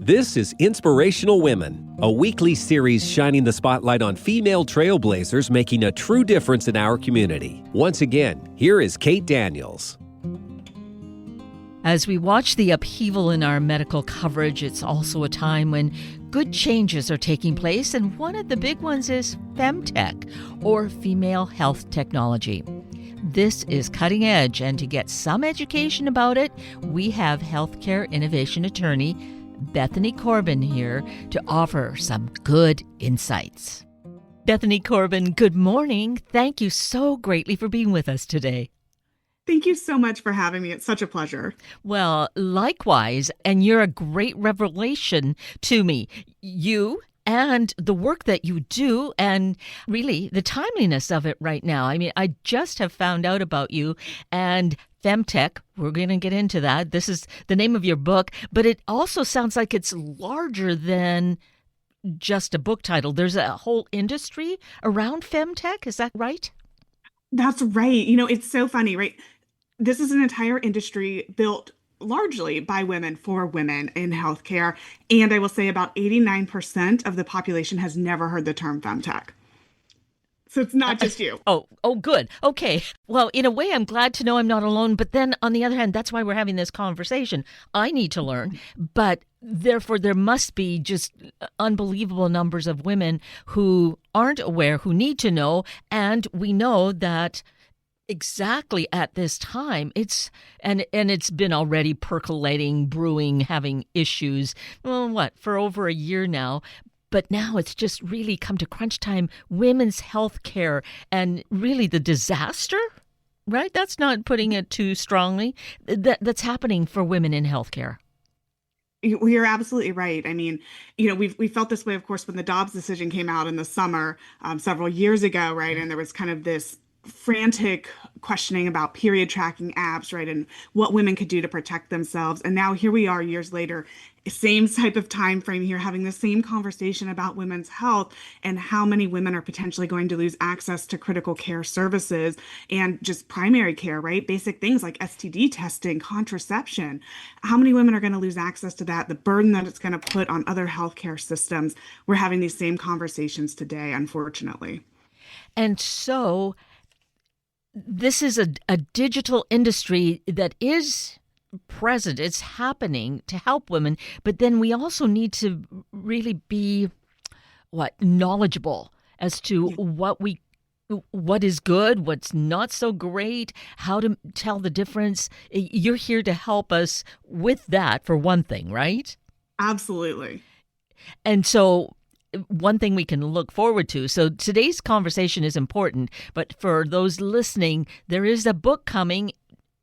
This is Inspirational Women, a weekly series shining the spotlight on female trailblazers making a true difference in our community. Once again, here is Kate Daniels. As we watch the upheaval in our medical coverage, it's also a time when good changes are taking place, and one of the big ones is Femtech, or female health technology. This is cutting edge, and to get some education about it, we have healthcare innovation attorney Bethany Corbin here to offer some good insights. Bethany Corbin, good morning. Thank you so greatly for being with us today. Thank you so much for having me. It's such a pleasure. Well, likewise, and you're a great revelation to me. You and the work that you do, and really the timeliness of it right now. I mean, I just have found out about you and Femtech. We're going to get into that. This is the name of your book, but it also sounds like it's larger than just a book title. There's a whole industry around Femtech. Is that right? That's right. You know, it's so funny, right? This is an entire industry built largely by women for women in healthcare. And I will say about 89% of the population has never heard the term Femtech. So it's not just you. Oh, good. Okay. Well, in a way, I'm glad to know I'm not alone. But then on the other hand, that's why we're having this conversation. I need to learn, but therefore there must be just unbelievable numbers of women who aren't aware, who need to know. And we know that exactly at this time, it's been already percolating, brewing, having issues, for over a year now. But now it's just really come to crunch time, women's health care, and really the disaster, right? That's not putting it too strongly, that's happening for women in healthcare. You're absolutely right. I mean, you know, we felt this way, of course, when the Dobbs decision came out in the summer several years ago, right? And there was kind of this frantic questioning about period tracking apps, right? And what women could do to protect themselves. And now here we are years later, same type of time frame here, having the same conversation about women's health and how many women are potentially going to lose access to critical care services and just primary care, right? Basic things like STD testing, contraception. How many women are going to lose access to that? The burden that it's going to put on other healthcare systems. We're having these same conversations today, unfortunately. And so this is a digital industry that is present. It's happening to help women, but then we also need to really be knowledgeable as to what is good, what's not so great, how to tell the difference. You're here to help us with that, for one thing, right? Absolutely. And so one thing we can look forward to. So today's conversation is important, but for those listening, there is a book coming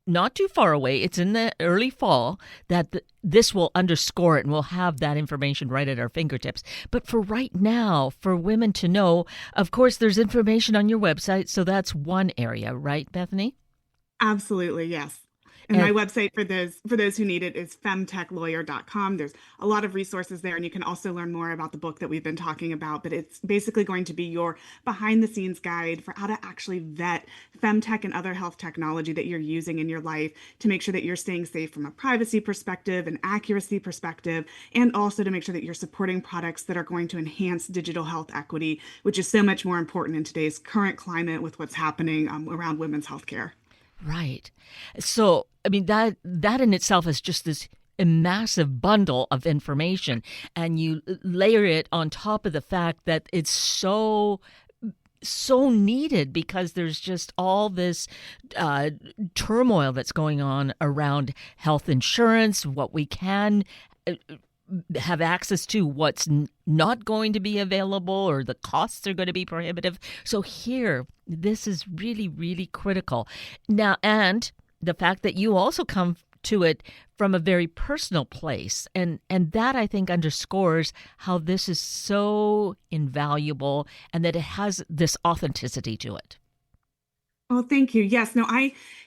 not too far away. It's in the early fall that this will underscore it, and we'll have that information right at our fingertips. But for right now, for women to know, of course, there's information on your website. So that's one area, right, Bethany? Absolutely, yes. And my website for those who need it is femtechlawyer.com. There's a lot of resources there, and you can also learn more about the book that we've been talking about. But it's basically going to be your behind-the-scenes guide for how to actually vet femtech and other health technology that you're using in your life to make sure that you're staying safe from a privacy perspective, an accuracy perspective, and also to make sure that you're supporting products that are going to enhance digital health equity, which is so much more important in today's current climate with what's happening around women's healthcare. Right. So, I mean, that in itself is just this massive bundle of information, and you layer it on top of the fact that it's so needed because there's just all this turmoil that's going on around health insurance, what we can have access to, what's not going to be available, or the costs are going to be prohibitive. So here, this is really, really critical. Now, and the fact that you also come to it from a very personal place, and that, I think, underscores how this is so invaluable and that it has this authenticity to it. Well, thank you. Yes. No,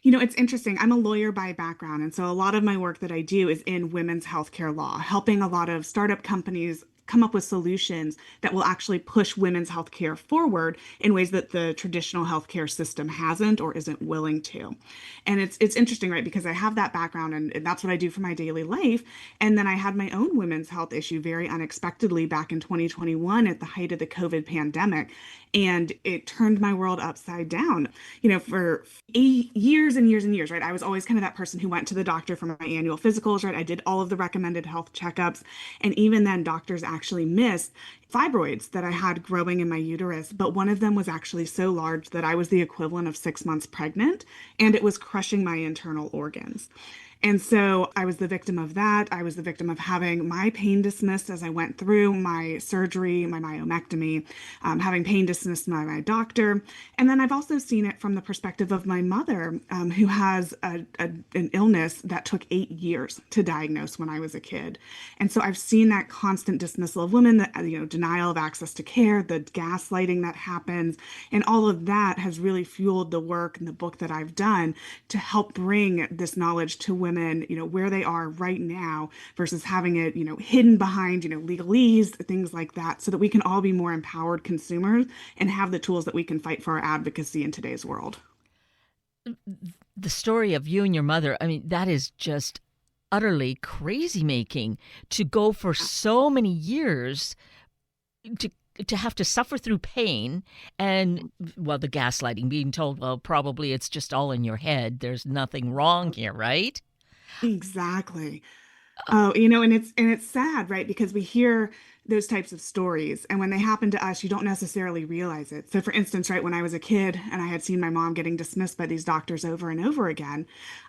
it's interesting. I'm a lawyer by background. And so a lot of my work that I do is in women's healthcare law, helping a lot of startup companies come up with solutions that will actually push women's healthcare forward in ways that the traditional healthcare system hasn't or isn't willing to. And it's interesting, right? Because I have that background and that's what I do for my daily life. And then I had my own women's health issue very unexpectedly back in 2021 at the height of the COVID pandemic. And it turned my world upside down. For years and years and years, right? I was always kind of that person who went to the doctor for my annual physicals, right? I did all of the recommended health checkups. And even then, doctors actually missed fibroids that I had growing in my uterus. But one of them was actually so large that I was the equivalent of 6 months pregnant, and it was crushing my internal organs. And so I was the victim of that. I was the victim of having my pain dismissed as I went through my surgery, my myomectomy, having pain dismissed by my doctor. And then I've also seen it from the perspective of my mother, who has an illness that took 8 years to diagnose when I was a kid. And so I've seen that constant dismissal of women, the denial of access to care, the gaslighting that happens, and all of that has really fueled the work and the book that I've done to help bring this knowledge to women, where they are right now versus having it, hidden behind, legalese, things like that, so that we can all be more empowered consumers and have the tools that we can fight for our advocacy in today's world. The story of you and your mother, I mean, that is just utterly crazy making to go for so many years to have to suffer through pain and, well, the gaslighting, being told, well, probably it's just all in your head. There's nothing wrong here, right? Exactly. Oh, and it's sad, right? Because we hear those types of stories, and when they happen to us, you don't necessarily realize it. So, for instance, right, when I was a kid and I had seen my mom getting dismissed by these doctors over and over again,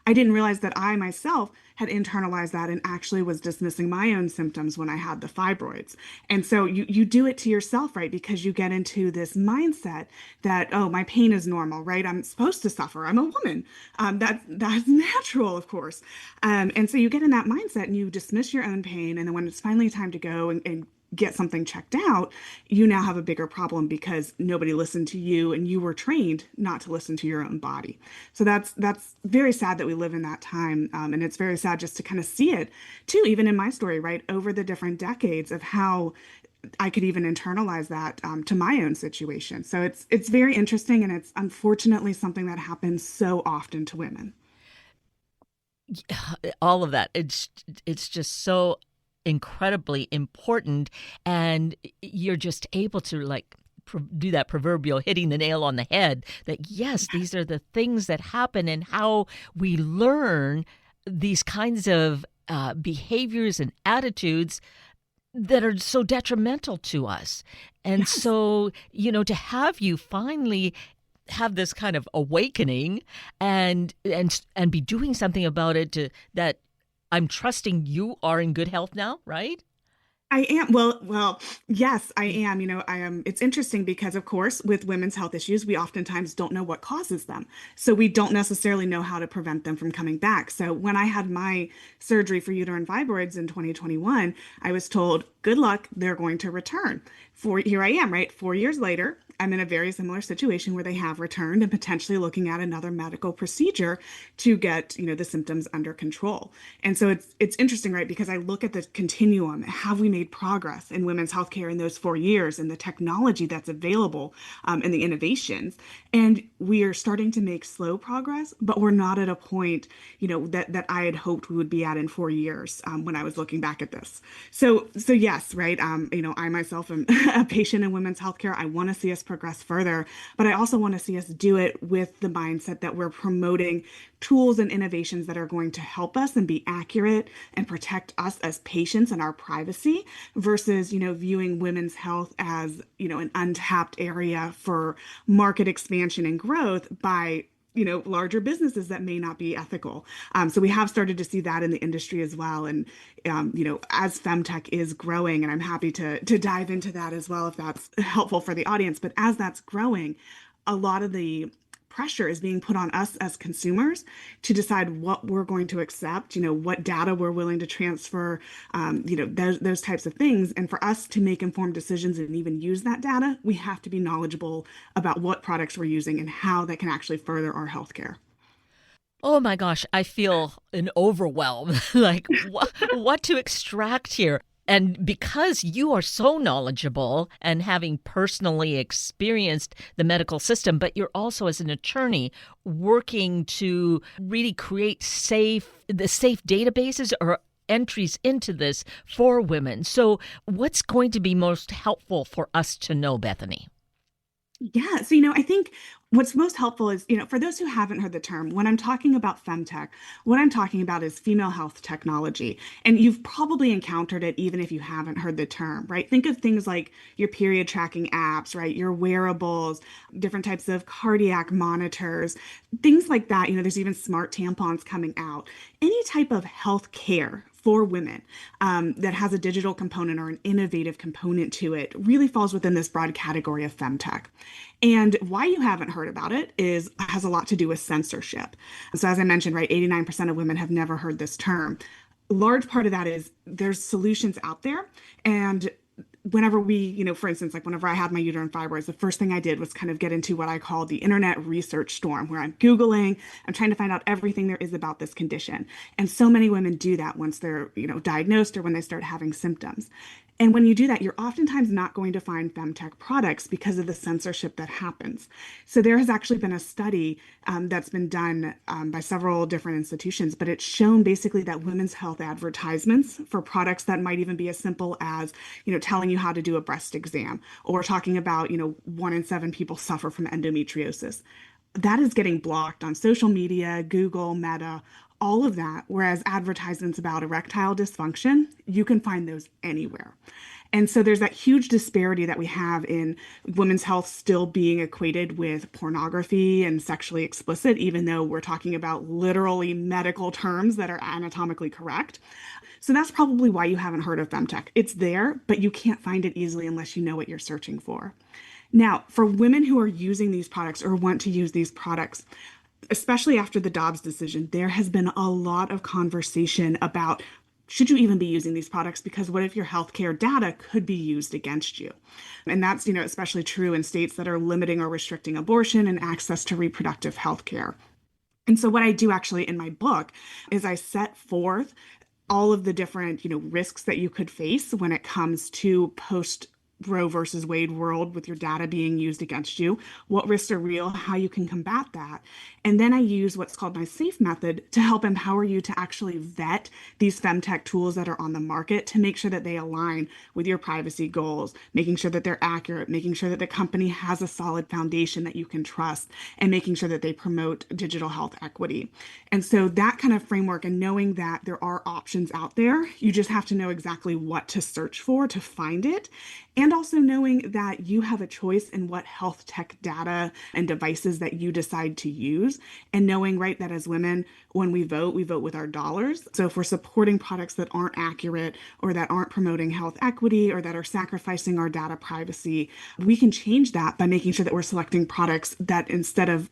I didn't realize that I myself had internalized that and actually was dismissing my own symptoms when I had the fibroids. And so you do it to yourself, right? Because you get into this mindset that, oh, my pain is normal, right? I'm supposed to suffer. I'm a woman. That's natural, of course. And so you get in that mindset and you dismiss your own pain. And then when it's finally time to go and get something checked out, you now have a bigger problem because nobody listened to you and you were trained not to listen to your own body. So that's very sad that we live in that time. And it's very sad just to kind of see it too, even in my story, right, over the different decades of how I could even internalize that to my own situation. So it's very interesting, and it's unfortunately something that happens so often to women. All of that. It's just so incredibly important, and you're just able to do that proverbial hitting the nail on the head that yes, these are the things that happen and how we learn these kinds of behaviors and attitudes that are so detrimental to us. And Yes. so, to have you finally have this kind of awakening and be doing something about it, that I'm trusting you are in good health now, right? I am. Well, yes, I am. I am. It's interesting because, of course, with women's health issues, we oftentimes don't know what causes them. So we don't necessarily know how to prevent them from coming back. So when I had my surgery for uterine fibroids in 2021, I was told, good luck, they're going to return. Here I am, right? 4 years later, I'm in a very similar situation where they have returned and potentially looking at another medical procedure to get, the symptoms under control. And so it's interesting, right? Because I look at the continuum. Have we made progress in women's healthcare in those 4 years, and the technology that's available, and the innovations? And we are starting to make slow progress, but we're not at a point, that I had hoped we would be at in 4 years, when I was looking back at this. So yes, right. I myself am a patient in women's healthcare. I want to see us progress further, but I also want to see us do it with the mindset that we're promoting tools and innovations that are going to help us and be accurate and protect us as patients and our privacy versus, viewing women's health as, an untapped area for market expansion and growth by larger businesses that may not be ethical. So we have started to see that in the industry as well. And, as Femtech is growing, and I'm happy to dive into that as well if that's helpful for the audience. But as that's growing, a lot of the pressure is being put on us as consumers to decide what we're going to accept, what data we're willing to transfer, those types of things. And for us to make informed decisions and even use that data, we have to be knowledgeable about what products we're using and how they can actually further our healthcare. Oh my gosh, I feel an overwhelm. What to extract here. And because you are so knowledgeable and having personally experienced the medical system, but you're also as an attorney working to really create the safe databases or entries into this for women. So what's going to be most helpful for us to know, Bethany? Yeah. So, I think what's most helpful is, for those who haven't heard the term, when I'm talking about femtech, what I'm talking about is female health technology. And you've probably encountered it even if you haven't heard the term, right? Think of things like your period tracking apps, right? Your wearables, different types of cardiac monitors, things like that. There's even smart tampons coming out. Any type of health care for women that has a digital component or an innovative component to it really falls within this broad category of femtech. And why you haven't heard about it has a lot to do with censorship. So as I mentioned, right, 89% of women have never heard this term. A large part of that is there's solutions out there. And whenever for instance, like whenever I had my uterine fibroids, the first thing I did was kind of get into what I call the internet research storm, where I'm Googling, I'm trying to find out everything there is about this condition. And so many women do that once they're, diagnosed or when they start having symptoms. And when you do that, you're oftentimes not going to find femtech products because of the censorship that happens. So there has actually been a study that's been done by several different institutions, but it's shown basically that women's health advertisements for products that might even be as simple as, telling you how to do a breast exam or talking about, 1 in 7 people suffer from endometriosis. That is getting blocked on social media, Google, Meta, all of that. Whereas advertisements about erectile dysfunction, you can find those anywhere. And so there's that huge disparity that we have in women's health still being equated with pornography and sexually explicit, even though we're talking about literally medical terms that are anatomically correct. So that's probably why you haven't heard of femtech. It's there, but you can't find it easily unless you know what you're searching for. Now, for women who are using these products or want to use these products, especially after the Dobbs decision, there has been a lot of conversation about should you even be using these products? Because what if your healthcare data could be used against you? And that's, especially true in states that are limiting or restricting abortion and access to reproductive health care. And so what I do actually in my book is I set forth all of the different, risks that you could face when it comes to post Roe versus Wade world with your data being used against you, what risks are real, how you can combat that. And then I use what's called my SAFE method to help empower you to actually vet these femtech tools that are on the market to make sure that they align with your privacy goals, making sure that they're accurate, making sure that the company has a solid foundation that you can trust, and making sure that they promote digital health equity. And so that kind of framework and knowing that there are options out there, you just have to know exactly what to search for to find it. And also knowing that you have a choice in what health tech data and devices that you decide to use. And knowing, right, that as women, when we vote with our dollars. So if we're supporting products that aren't accurate or that aren't promoting health equity or that are sacrificing our data privacy, we can change that by making sure that we're selecting products that instead of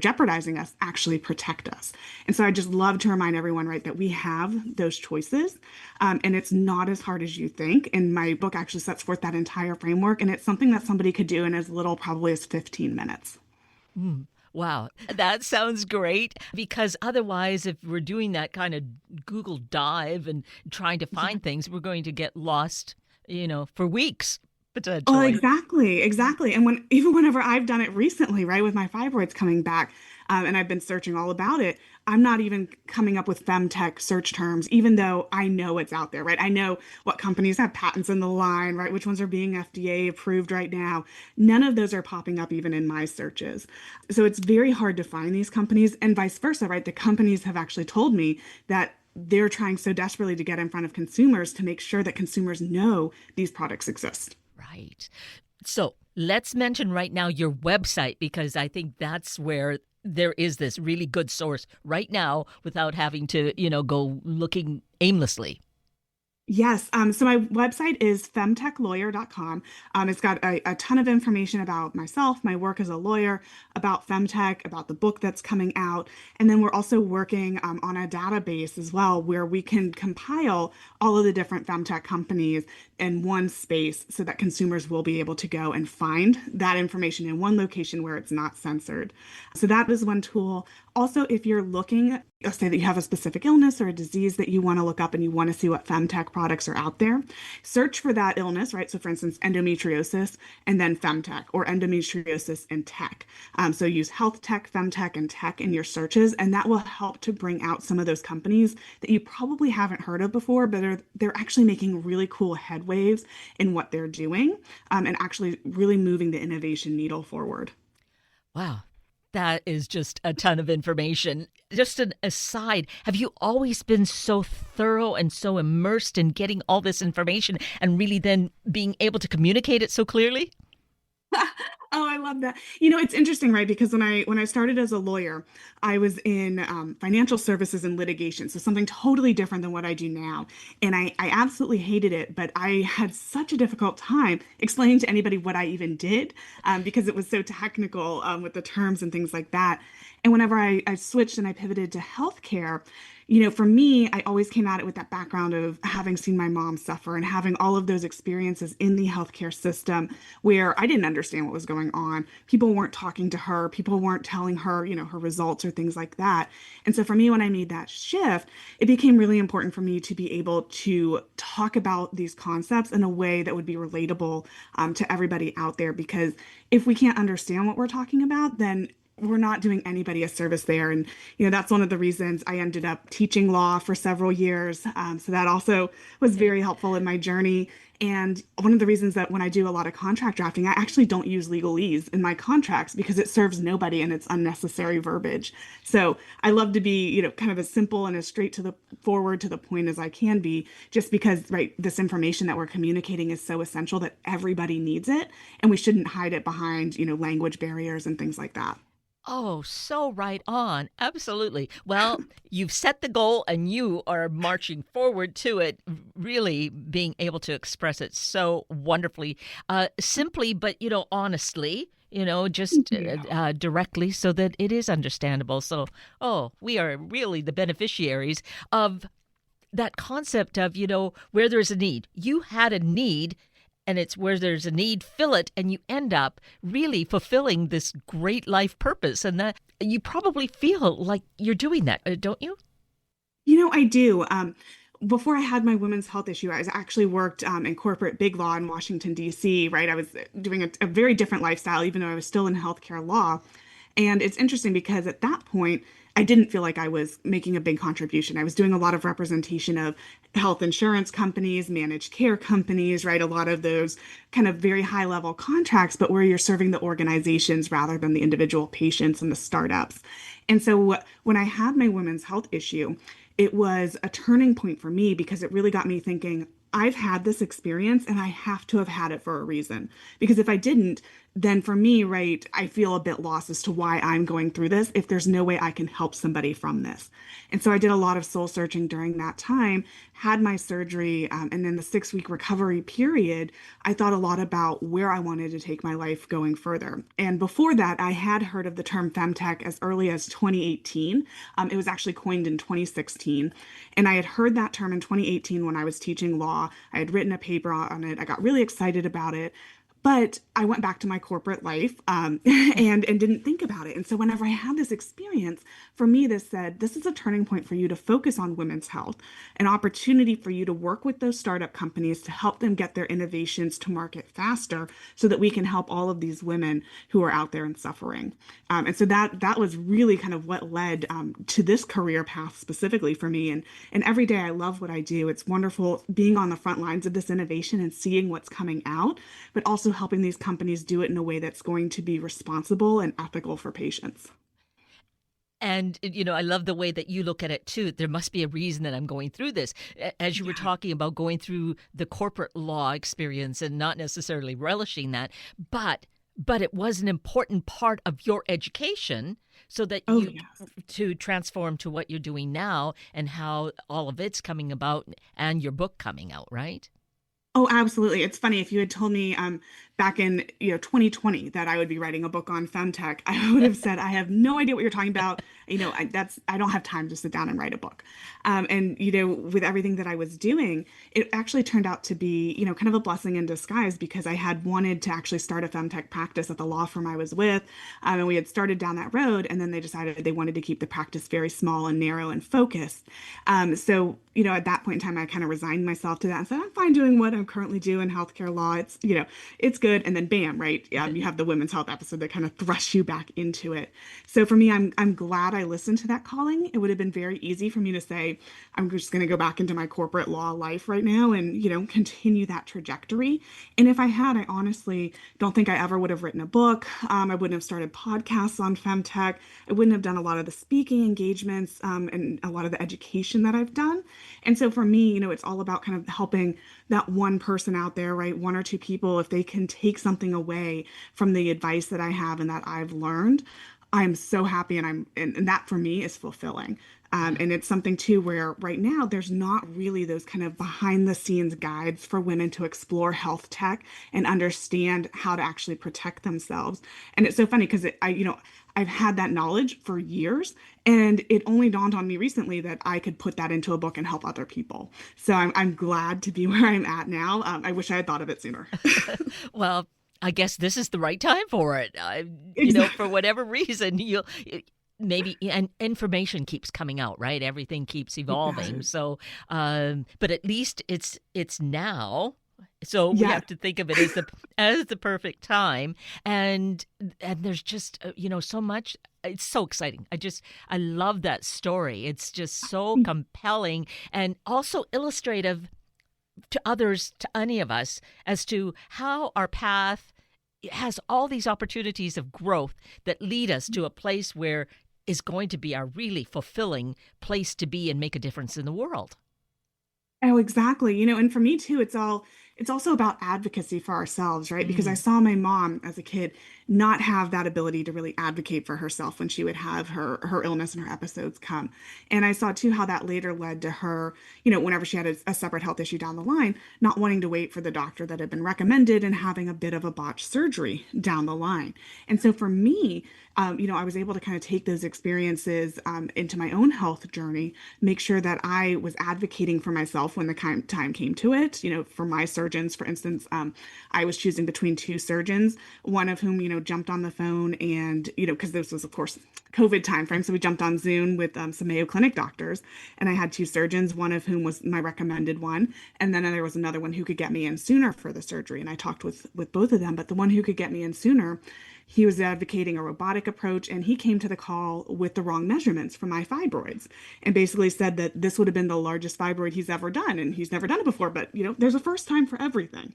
jeopardizing us, actually protect us. And so I just love to remind everyone, right, that we have those choices. And it's not as hard as you think. And my book actually sets forth that entire framework. And it's something that somebody could do in as little probably as 15 minutes. Wow, that sounds great, because otherwise, if we're doing that kind of Google dive and trying to find things, we're going to get lost, for weeks. Oh, exactly. And even whenever I've done it recently, right, with my fibroids coming back, and I've been searching all about it, I'm not even coming up with femtech search terms, even though I know it's out there, right? I know what companies have patents in the line, right? Which ones are being FDA approved right now. None of those are popping up even in my searches. So it's very hard to find these companies, and vice versa, right? The companies have actually told me that they're trying so desperately to get in front of consumers to make sure that consumers know these products exist. Right. So let's mention right now your website, because I think that's where there is this really good source right now without having to, go looking aimlessly. Yes. So my website is femtechlawyer.com. It's got a ton of information about myself, my work as a lawyer, about femtech, about the book that's coming out. And then we're also working on a database as well, where we can compile all of the different femtech companies in one space so that consumers will be able to go and find that information in one location where it's not censored. So that is one tool. Also, if you're looking let's say that you have a specific illness or a disease that you want to look up and you want to see what femtech products are out there, search for that illness, right? So, for instance, endometriosis and then femtech, or endometriosis and tech. So, use health tech, femtech, and tech in your searches, and that will help to bring out some of those companies that you probably haven't heard of before, but they're actually making really cool headwaves in what they're doing, and actually really moving the innovation needle forward. Wow. That is just a ton of information. Just an aside, have you always been so thorough and so immersed in getting all this information and really then being able to communicate it so clearly? Oh, I love that. It's interesting, right? Because when I started as a lawyer, I was in financial services and litigation, so something totally different than what I do now. And I absolutely hated it, but I had such a difficult time explaining to anybody what I even did, because it was so technical, with the terms and things like that. And whenever I switched and I pivoted to healthcare, for me, I always came at it with that background of having seen my mom suffer and having all of those experiences in the healthcare system where I didn't understand what was going on. People weren't talking to her, people weren't telling her, her results or things like that. And so for me, when I made that shift, it became really important for me to be able to talk about these concepts in a way that would be relatable, to everybody out there. Because if we can't understand what we're talking about, then we're not doing anybody a service there. And, that's one of the reasons I ended up teaching law for several years. So that also was very helpful in my journey. And one of the reasons that when I do a lot of contract drafting, I actually don't use legalese in my contracts because it serves nobody and it's unnecessary verbiage. So I love to be, kind of as simple and as straight to the forward to the point as I can be, just because, right, this information that we're communicating is so essential that everybody needs it. And we shouldn't hide it behind, language barriers and things like that. Oh, so right on. Absolutely. Well, you've set the goal and you are marching forward to it, really being able to express it so wonderfully, simply, but, honestly, just directly so that it is understandable. So, we are really the beneficiaries of that concept of, where there's a need. You had a need, and it's where there's a need, fill it, and you end up really fulfilling this great life purpose. And that you probably feel like you're doing that, don't you? I do. Before I had my women's health issue, I was actually worked, in corporate big law in Washington, D.C., right? I was doing a very different lifestyle, even though I was still in healthcare law. And it's interesting because at that point, I didn't feel like I was making a big contribution. I was doing a lot of representation of health insurance companies, managed care companies, right? A lot of those kind of very high level contracts, but where you're serving the organizations rather than the individual patients and the startups. And so when I had my women's health issue, it was a turning point for me because it really got me thinking, I've had this experience and I have to have had it for a reason. Because if I didn't, then for me, right, I feel a bit lost as to why I'm going through this if there's no way I can help somebody from this. And so I did a lot of soul searching during that time, had my surgery, and then the 6-week recovery period, I thought a lot about where I wanted to take my life going further. And before that, I had heard of the term femtech as early as 2018. It was actually coined in 2016. And I had heard that term in 2018 when I was teaching law. I had written a paper on it. I got really excited about it. But I went back to my corporate life, and didn't think about it. And so whenever I had this experience, for me, this said, this is a turning point for you to focus on women's health, an opportunity for you to work with those startup companies to help them get their innovations to market faster so that we can help all of these women who are out there and suffering. And so that was really kind of what led, to this career path specifically for me. And every day I love what I do. It's wonderful being on the front lines of this innovation and seeing what's coming out, but also helping these companies do it in a way that's going to be responsible and ethical for patients. And, I love the way that you look at it too. There must be a reason that I'm going through this. As you were talking about going through the corporate law experience and not necessarily relishing that, but it was an important part of your education so that Yes. to transform to what you're doing now and how all of it's coming about and your book coming out, right? Oh, absolutely. It's funny. If you had told me back in 2020 that I would be writing a book on femtech, I would have said I have no idea what you're talking about. I don't have time to sit down and write a book. And with everything that I was doing, it actually turned out to be kind of a blessing in disguise because I had wanted to actually start a femtech practice at the law firm I was with, and we had started down that road, and then they decided they wanted to keep the practice very small and narrow and focused. So at that point in time, I kind of resigned myself to that and said, I'm fine doing what I'm currently doing in healthcare law. It's good. And then bam, right? You have the women's health episode that kind of thrusts you back into it. So for me, I'm glad I listened to that calling. It would have been very easy for me to say, I'm just going to go back into my corporate law life right now and, continue that trajectory. And if I had, I honestly don't think I ever would have written a book. I wouldn't have started podcasts on femtech. I wouldn't have done a lot of the speaking engagements and a lot of the education that I've done. And so for me, it's all about kind of helping that one person out there, right? One or two people, if they can take something away from the advice that I have and that I've learned, I'm so happy. And that for me is fulfilling. And it's something too where right now there's not really those kind of behind the scenes guides for women to explore health tech and understand how to actually protect themselves. And it's so funny because I've had that knowledge for years, and it only dawned on me recently that I could put that into a book and help other people. So I'm glad to be where I'm at now. I wish I had thought of it sooner. Well, I guess this is the right time for it. For whatever reason, maybe, and information keeps coming out, right? Everything keeps evolving. So, but at least it's now. So we have to think of it as the perfect time, and there's just so much. It's so exciting. I love that story. It's just so compelling and also illustrative to others, to any of us, as to how our path has all these opportunities of growth that lead us to a place where is going to be a really fulfilling place to be and make a difference in the world. Oh, exactly. And for me too, it's also about advocacy for ourselves, right? Because I saw my mom as a kid not have that ability to really advocate for herself when she would have her illness and her episodes come. And I saw too how that later led to her, whenever she had a separate health issue down the line, not wanting to wait for the doctor that had been recommended and having a bit of a botched surgery down the line. And so for me, I was able to kind of take those experiences into my own health journey, make sure that I was advocating for myself when the time came to it. For my surgeons, for instance, I was choosing between two surgeons, one of whom, jumped on the phone and, because this was, of course, COVID timeframe. So we jumped on Zoom with some Mayo Clinic doctors, and I had two surgeons, one of whom was my recommended one. And then there was another one who could get me in sooner for the surgery. And I talked with both of them, but the one who could get me in sooner, he was advocating a robotic approach, and he came to the call with the wrong measurements for my fibroids and basically said that this would have been the largest fibroid he's ever done. And he's never done it before, but there's a first time for everything.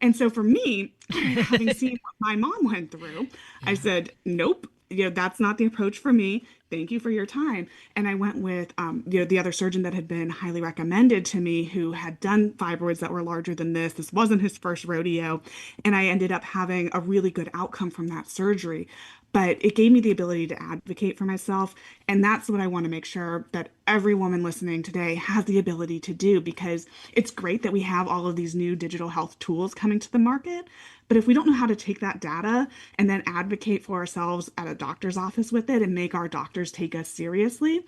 And so for me, having seen what my mom went through, I said, nope, that's not the approach for me. Thank you for your time. And I went with, the other surgeon that had been highly recommended to me, who had done fibroids that were larger than this. This wasn't his first rodeo. And I ended up having a really good outcome from that surgery. But it gave me the ability to advocate for myself. And that's what I want to make sure that every woman listening today has the ability to do, because it's great that we have all of these new digital health tools coming to the market. But if we don't know how to take that data and then advocate for ourselves at a doctor's office with it and make our doctors take us seriously,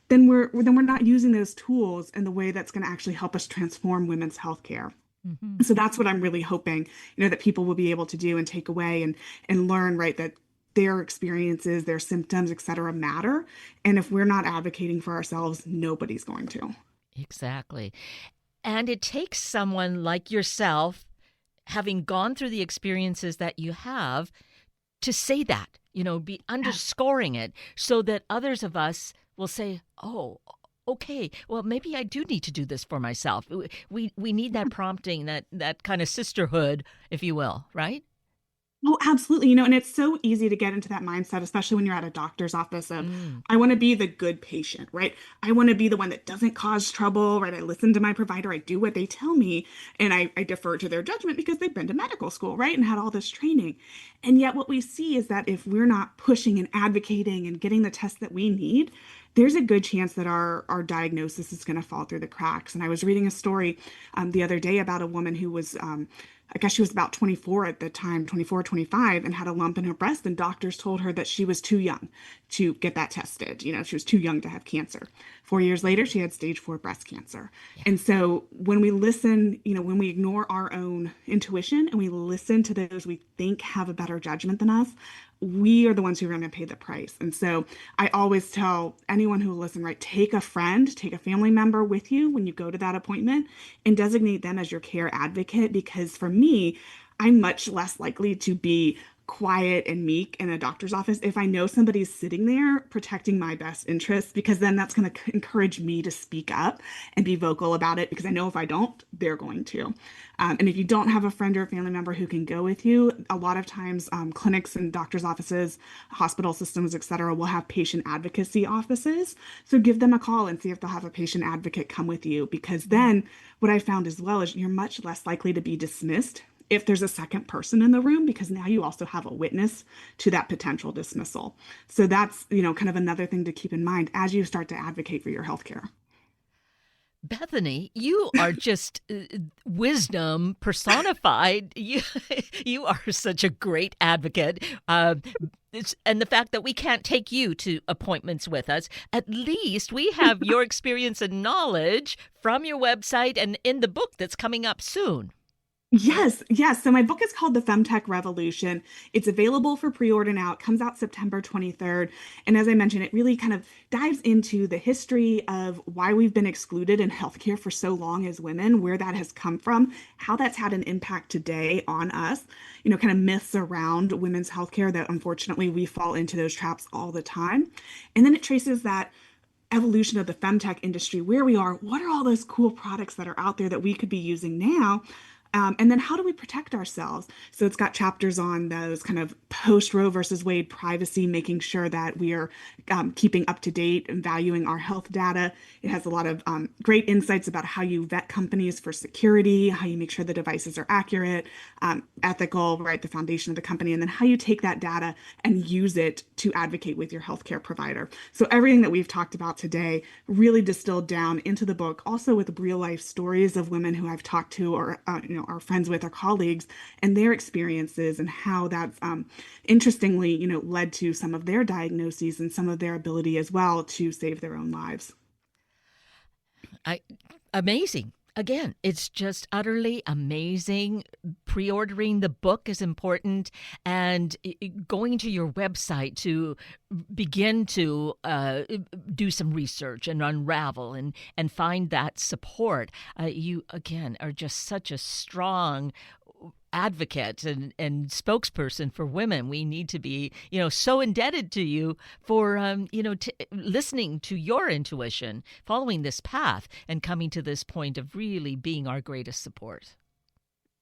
then we're not using those tools in the way that's going to actually help us transform women's healthcare. So that's what I'm really hoping, that people will be able to do and take away and learn, right, that their experiences, their symptoms, et cetera, matter. And if we're not advocating for ourselves, nobody's going to. Exactly. And it takes someone like yourself, having gone through the experiences that you have, to say that, be underscoring it so that others of us will say, oh, okay, well, maybe I do need to do this for myself. We need that prompting, that kind of sisterhood, if you will, right? Oh, absolutely. And it's so easy to get into that mindset, especially when you're at a doctor's office of, I want to be the good patient, right? I want to be the one that doesn't cause trouble, right? I listen to my provider, I do what they tell me, and I defer to their judgment because they've been to medical school, right? And had all this training. And yet what we see is that if we're not pushing and advocating and getting the tests that we need, there's a good chance that our diagnosis is going to fall through the cracks. And I was reading a story the other day about a woman who was I guess she was about 24 at the time, 24, 25, and had a lump in her breast. And doctors told her that she was too young to get that tested. She was too young to have cancer. 4 years later, she had stage 4 breast cancer. Yeah. And so when we listen, when we ignore our own intuition and we listen to those we think have a better judgment than us, we are the ones who are going to pay the price. And so I always tell anyone who will listen, right, take a friend, take a family member with you when you go to that appointment and designate them as your care advocate. Because for me, I'm much less likely to be quiet and meek in a doctor's office if I know somebody's sitting there protecting my best interests, because then that's going to encourage me to speak up and be vocal about it, because I know if I don't, they're going to. And if you don't have a friend or a family member who can go with you, a lot of times clinics and doctor's offices, hospital systems, et cetera, will have patient advocacy offices. So give them a call and see if they'll have a patient advocate come with you, because then what I found as well is you're much less likely to be dismissed if there's a second person in the room, because now you also have a witness to that potential dismissal. So that's, kind of another thing to keep in mind as you start to advocate for your healthcare. Bethany, you are just wisdom personified. You are such a great advocate. And the fact that we can't take you to appointments with us, at least we have your experience and knowledge from your website and in the book that's coming up soon. Yes. So my book is called The Femtech Revolution. It's available for pre-order now. It comes out September 23rd. And as I mentioned, it really kind of dives into the history of why we've been excluded in healthcare for so long as women, where that has come from, how that's had an impact today on us, kind of myths around women's healthcare that unfortunately we fall into those traps all the time. And then it traces that evolution of the femtech industry, where we are, what are all those cool products that are out there that we could be using now? And then how do we protect ourselves? So it's got chapters on those kind of post Roe versus Wade privacy, making sure that we are keeping up to date and valuing our health data. It has a lot of great insights about how you vet companies for security, how you make sure the devices are accurate, ethical, right, the foundation of the company, and then how you take that data and use it to advocate with your healthcare provider. So everything that we've talked about today really distilled down into the book, also with real life stories of women who I've talked to or are friends with, our colleagues, and their experiences, and how that's interestingly, led to some of their diagnoses and some of their ability as well to save their own lives. Amazing. Again, it's just utterly amazing. Pre-ordering the book is important, and going to your website to begin to do some research and unravel and find that support. You, again, are just such a strong advocate and spokesperson for women. We need to be, so indebted to you for, listening to your intuition, following this path, and coming to this point of really being our greatest support.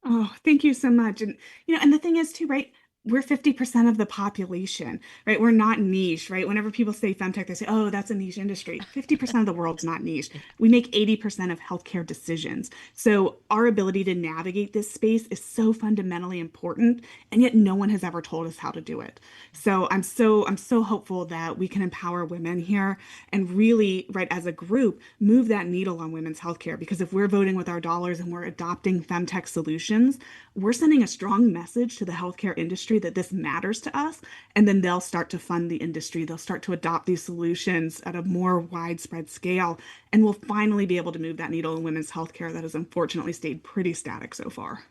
Oh, thank you so much. And, and the thing is too, right? We're 50% of the population, right? We're not niche, right? Whenever people say femtech, they say, oh, that's a niche industry. 50% of the world's not niche. We make 80% of healthcare decisions. So our ability to navigate this space is so fundamentally important, and yet no one has ever told us how to do it. So I'm so hopeful that we can empower women here and really, right, as a group, move that needle on women's healthcare. Because if we're voting with our dollars and we're adopting femtech solutions, we're sending a strong message to the healthcare industry that this matters to us, and then they'll start to fund the industry. They'll start to adopt these solutions at a more widespread scale, and we'll finally be able to move that needle in women's healthcare that has unfortunately stayed pretty static so far.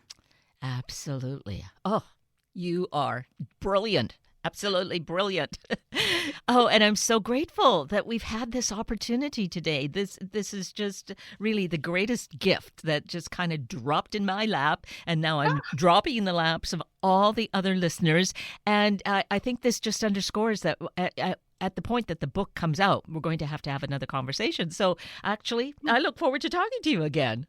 Absolutely. Oh, you are brilliant. Absolutely brilliant. Oh, and I'm so grateful that we've had this opportunity today. This is just really the greatest gift that just kind of dropped in my lap, and now I'm dropping in the laps of all the other listeners. And I think this just underscores that at the point that the book comes out, we're going to have another conversation. So actually, I look forward to talking to you again.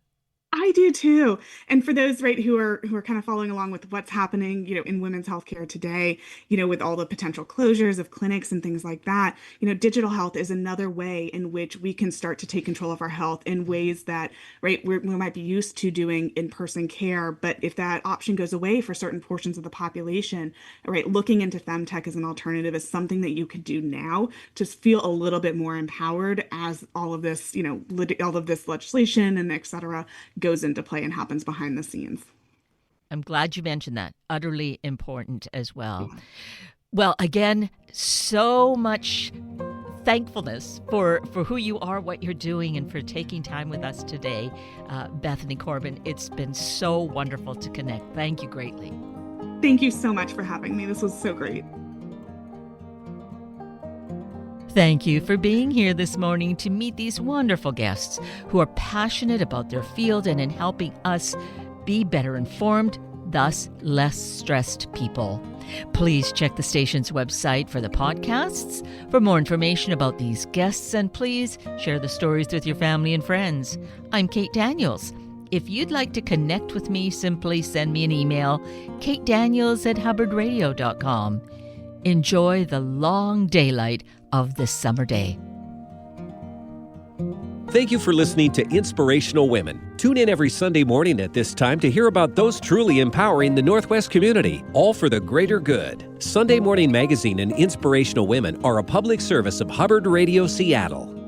I do too. And for those, right, who are kind of following along with what's happening, in women's healthcare today, with all the potential closures of clinics and things like that, digital health is another way in which we can start to take control of our health in ways that, right, we might be used to doing in-person care. But if that option goes away for certain portions of the population, right, looking into femtech as an alternative is something that you could do now to feel a little bit more empowered as all of this, all of this legislation and et cetera goes into play and happens behind the scenes. I'm glad you mentioned that. Utterly important as well. Yeah. Well, again, so much thankfulness for who you are, what you're doing, and for taking time with us today, Bethany Corbin. It's been so wonderful to connect. Thank you greatly. Thank you so much for having me. This was so great. Thank you for being here this morning to meet these wonderful guests who are passionate about their field and in helping us be better informed, thus less stressed people. Please check the station's website for the podcasts for more information about these guests, and please share the stories with your family and friends. I'm Kate Daniels. If you'd like to connect with me, simply send me an email, katedaniels@hubbardradio.com. Enjoy the long daylight of this summer day. Thank you for listening to Inspirational Women. Tune in every Sunday morning at this time to hear about those truly empowering the Northwest community, all for the greater good. Sunday Morning Magazine and Inspirational Women are a public service of Hubbard Radio Seattle.